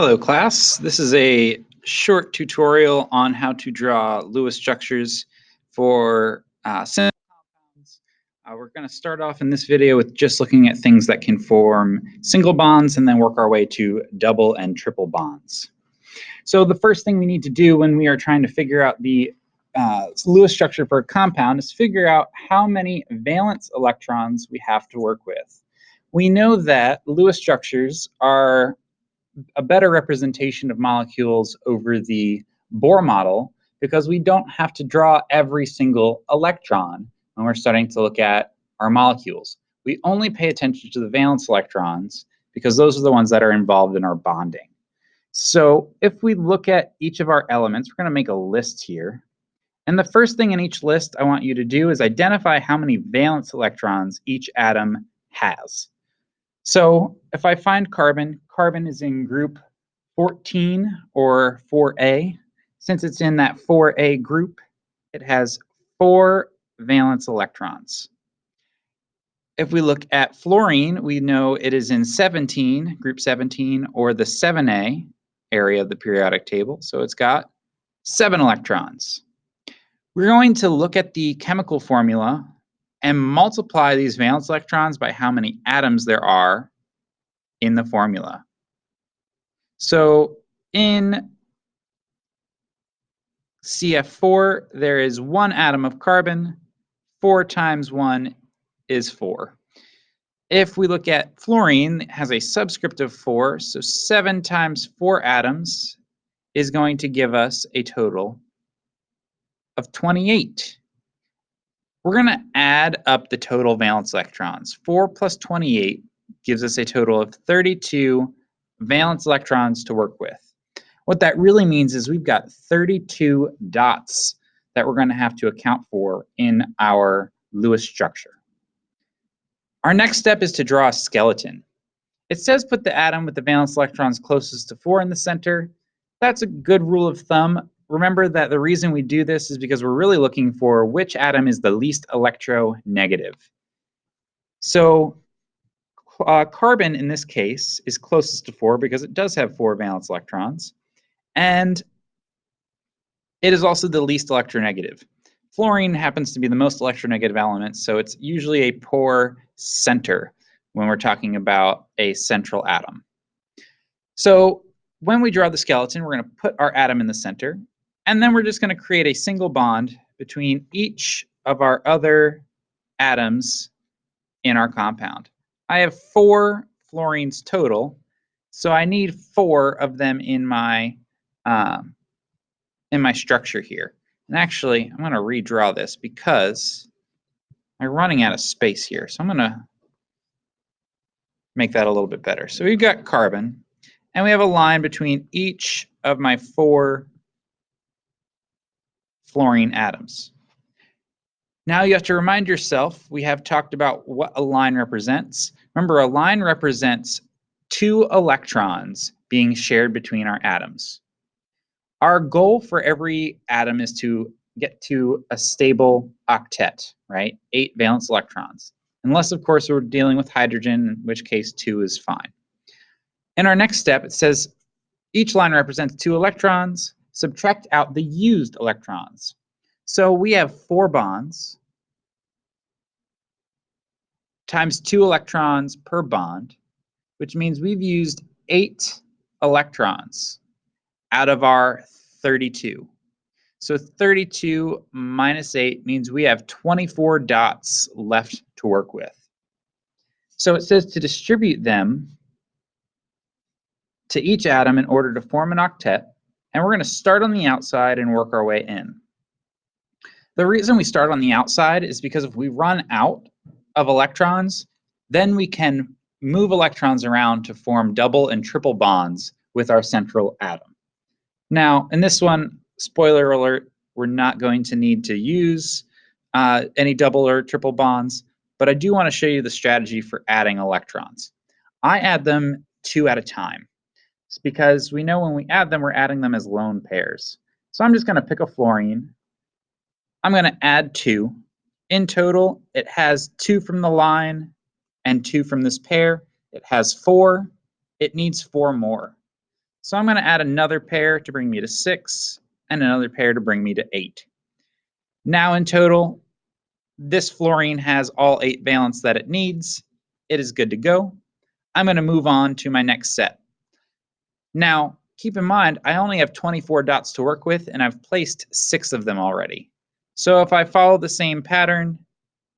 Hello class, this is a short tutorial on how to draw Lewis structures for simple compounds. We're going to start off in this video with just looking at things that can form single bonds and then work our way to double and triple bonds. So the first thing we need to do when we are trying to figure out the Lewis structure for a compound is figure out how many valence electrons we have to work with. We know that Lewis structures are a better representation of molecules over the Bohr model because we don't have to draw every single electron when we're starting to look at our molecules. We only pay attention to the valence electrons because those are the ones that are involved in our bonding. So if we look at each of our elements, we're going to make a list here. And the first thing in each list I want you to do is identify how many valence electrons each atom has. So if I find carbon, carbon is in group 14 or 4A. Since it's in that 4A group, it has 4 valence electrons. If we look at fluorine, we know it is in 17, group 17, or the 7A area of the periodic table. So it's got 7 electrons. We're going to look at the chemical formula and multiply these valence electrons by how many atoms there are in the formula. So in CF4, there is 1 atom of carbon. 4 times 1 is 4. If we look at fluorine, it has a subscript of 4, so 7 times 4 atoms is going to give us a total of 28. We're going to add up the total valence electrons. 4 plus 28 gives us a total of 32 valence electrons to work with. What that really means is we've got 32 dots that we're going to have to account for in our Lewis structure. Our next step is to draw a skeleton. It says put the atom with the valence electrons closest to 4 in the center. That's a good rule of thumb. Remember that the reason we do this is because we're really looking for which atom is the least electronegative. So carbon in this case is closest to 4 because it does have 4 valence electrons. And it is also the least electronegative. Fluorine happens to be the most electronegative element, so it's usually a poor center when we're talking about a central atom. So when we draw the skeleton, we're going to put our atom in the center, and then we're just going to create a single bond between each of our other atoms in our compound. I have 4 fluorines total, so I need 4 of them in my structure here. And actually, I'm going to redraw this because I'm running out of space here. So I'm going to make that a little bit better. So we've got carbon, and we have a line between each of my 4 fluorine atoms. Now you have to remind yourself, we have talked about what a line represents. Remember, a line represents 2 electrons being shared between our atoms. Our goal for every atom is to get to a stable octet, right? 8 valence electrons. Unless, of course, we're dealing with hydrogen, in which case 2 is fine. In our next step, it says each line represents 2 electrons. Subtract out the used electrons. So we have 4 bonds times 2 electrons per bond, which means we've used 8 electrons out of our 32. So 32 minus 8 means we have 24 dots left to work with. So it says to distribute them to each atom in order to form an octet, and we're going to start on the outside and work our way in. The reason we start on the outside is because if we run out of electrons, then we can move electrons around to form double and triple bonds with our central atom. Now, in this one, spoiler alert, we're not going to need to use any double or triple bonds, but I do want to show you the strategy for adding electrons. I add them 2 at a time. It's because we know when we add them, we're adding them as lone pairs. So I'm just going to pick a fluorine. I'm going to add 2. In total, it has 2 from the line and 2 from this pair. It has 4. It needs 4 more. So I'm going to add another pair to bring me to 6 and another pair to bring me to 8. Now in total, this fluorine has all 8 valence that it needs. It is good to go. I'm going to move on to my next set. Now, keep in mind, I only have 24 dots to work with, and I've placed 6 of them already. So if I follow the same pattern,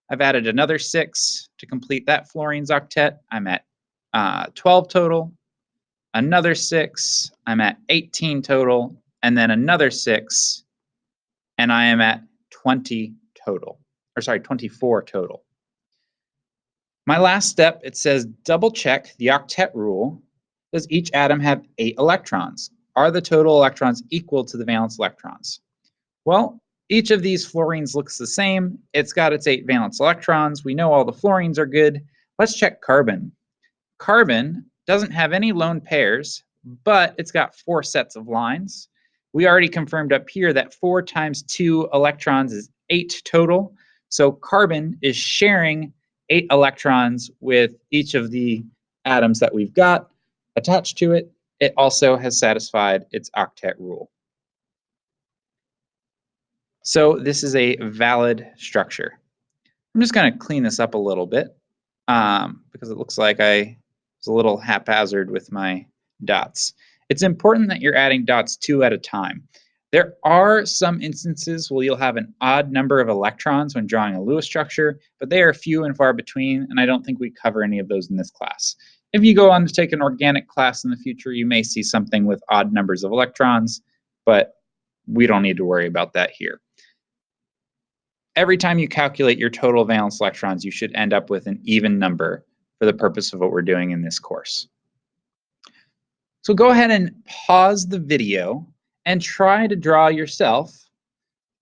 I've added another 6 to complete that fluorine's octet. I'm at 12 total. Another 6, I'm at 18 total, and then another 6, and I am at 20 total. Or sorry, 24 total. My last step, it says double check the octet rule. Does each atom have 8 electrons? Are the total electrons equal to the valence electrons? Well, each of these fluorines looks the same. It's got its 8 valence electrons. We know all the fluorines are good. Let's check carbon. Carbon doesn't have any lone pairs, but it's got 4 sets of lines. We already confirmed up here that 4 times 2 electrons is 8 total. So carbon is sharing 8 electrons with each of the atoms that we've got attached to it. It also has satisfied its octet rule. So this is a valid structure. I'm just going to clean this up a little bit because it looks like I was a little haphazard with my dots. It's important that you're adding dots 2 at a time. There are some instances where you'll have an odd number of electrons when drawing a Lewis structure, but they are few and far between, and I don't think we cover any of those in this class. If you go on to take an organic class in the future, you may see something with odd numbers of electrons, but we don't need to worry about that here. Every time you calculate your total valence electrons, you should end up with an even number for the purpose of what we're doing in this course. So go ahead and pause the video and try to draw yourself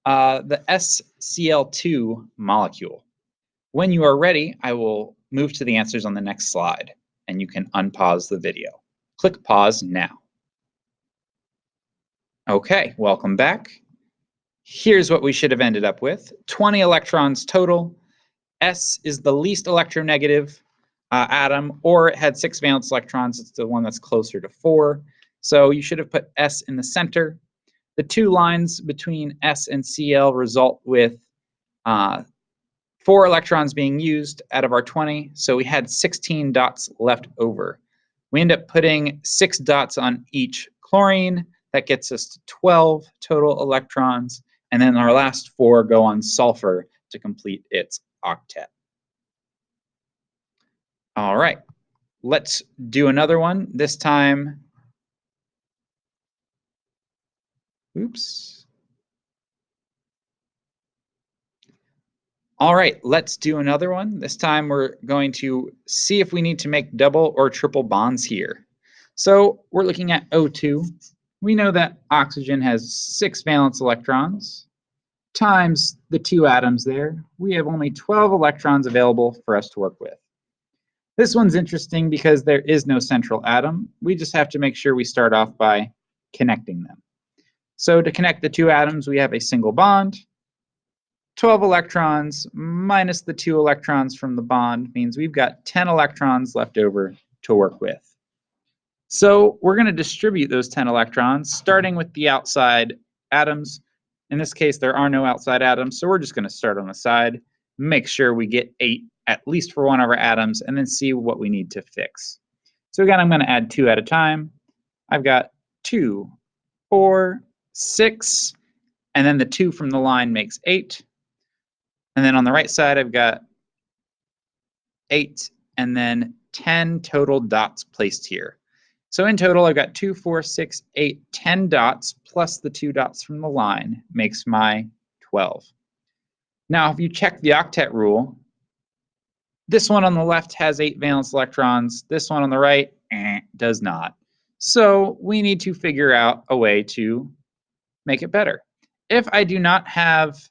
the SCl2 molecule. When you are ready, I will move to the answers on the next slide, and you can unpause the video. Click pause now. Okay, welcome back. Here's what we should have ended up with. 20 electrons total. S is the least electronegative atom, or it had 6 valence electrons. It's the one that's closer to 4. So you should have put S in the center. The 2 lines between S and Cl result with 4 electrons being used out of our 20. So we had 16 dots left over. We end up putting 6 dots on each chlorine. That gets us to 12 total electrons. And then our last 4 go on sulfur to complete its octet. All right, let's do another one. This time, oops. All right, let's do another one. This time we're going to see if we need to make double or triple bonds here. So we're looking at O2. We know that oxygen has 6 valence electrons times the 2 atoms there. We have only 12 electrons available for us to work with. This one's interesting because there is no central atom. We just have to make sure we start off by connecting them. So to connect the 2 atoms, we have a single bond. 12 electrons minus the 2 electrons from the bond means we've got 10 electrons left over to work with. So we're going to distribute those 10 electrons, starting with the outside atoms. In this case, there are no outside atoms, so we're just going to start on the side, make sure we get 8 at least for one of our atoms, and then see what we need to fix. So again, I'm going to add 2 at a time. I've got 2, 4, 6, and then the 2 from the line makes 8. And then on the right side, I've got 8 and then 10 total dots placed here. So in total, I've got 2, 4, 6, 8, 10 dots plus the 2 dots from the line makes my 12. Now, if you check the octet rule, this one on the left has 8 valence electrons. This one on the right does not. So we need to figure out a way to make it better. If I do not have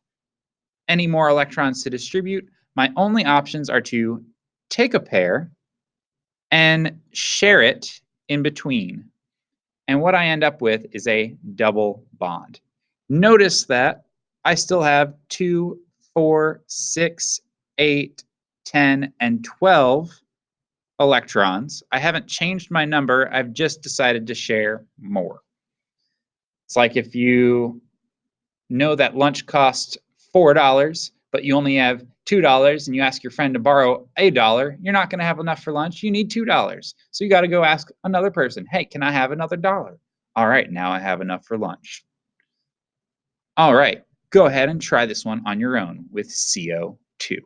any more electrons to distribute, my only options are to take a pair and share it in between. And what I end up with is a double bond. Notice that I still have 2, 4, 6, 8, 10, and 12 electrons. I haven't changed my number. I've just decided to share more. It's like if you know that lunch costs $4, but you only have $2 and you ask your friend to borrow $1, you're not going to have enough for lunch. You need $2. So you got to go ask another person, hey, can I have another $1? All right, now I have enough for lunch. All right, go ahead and try this one on your own with CO2.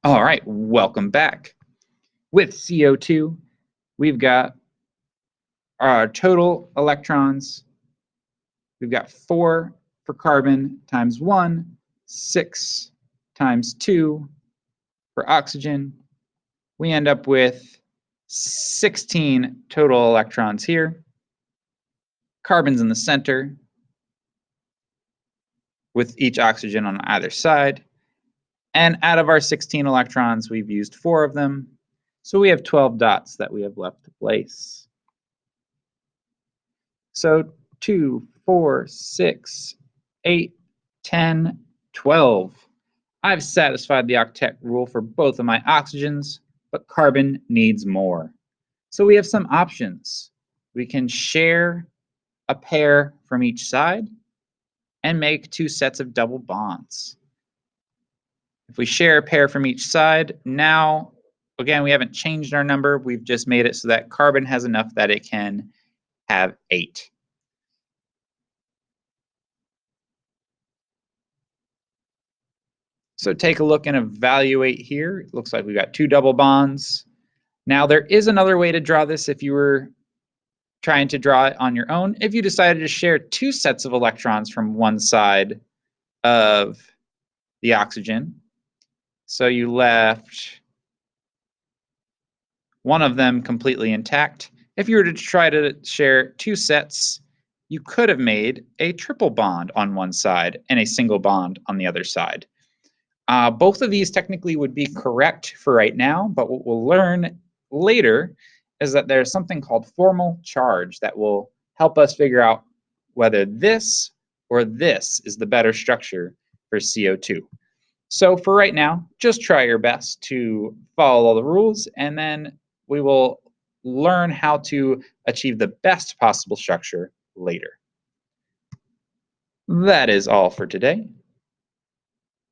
All right, welcome back. With CO2, we've got our total electrons. We've got 4 for carbon times 1, 6 times 2 for oxygen. We end up with 16 total electrons here. Carbon's in the center with each oxygen on either side. And out of our 16 electrons, we've used 4 of them. So we have 12 dots that we have left to place. So 2, 4, 6, 8, 10, 12. I've satisfied the octet rule for both of my oxygens, but carbon needs more. So we have some options. We can share a pair from each side and make 2 sets of double bonds. If we share a pair from each side, now, again, we haven't changed our number. We've just made it so that carbon has enough that it can have 8. So take a look and evaluate here. It looks like we've got 2 double bonds. Now, there is another way to draw this if you were trying to draw it on your own. If you decided to share 2 sets of electrons from one side of the oxygen, so you left one of them completely intact. If you were to try to share 2 sets, you could have made a triple bond on one side and a single bond on the other side. Both of these technically would be correct for right now, but what we'll learn later is that there's something called formal charge that will help us figure out whether this or this is the better structure for CO2. So for right now, just try your best to follow all the rules, and then we will learn how to achieve the best possible structure later. That is all for today.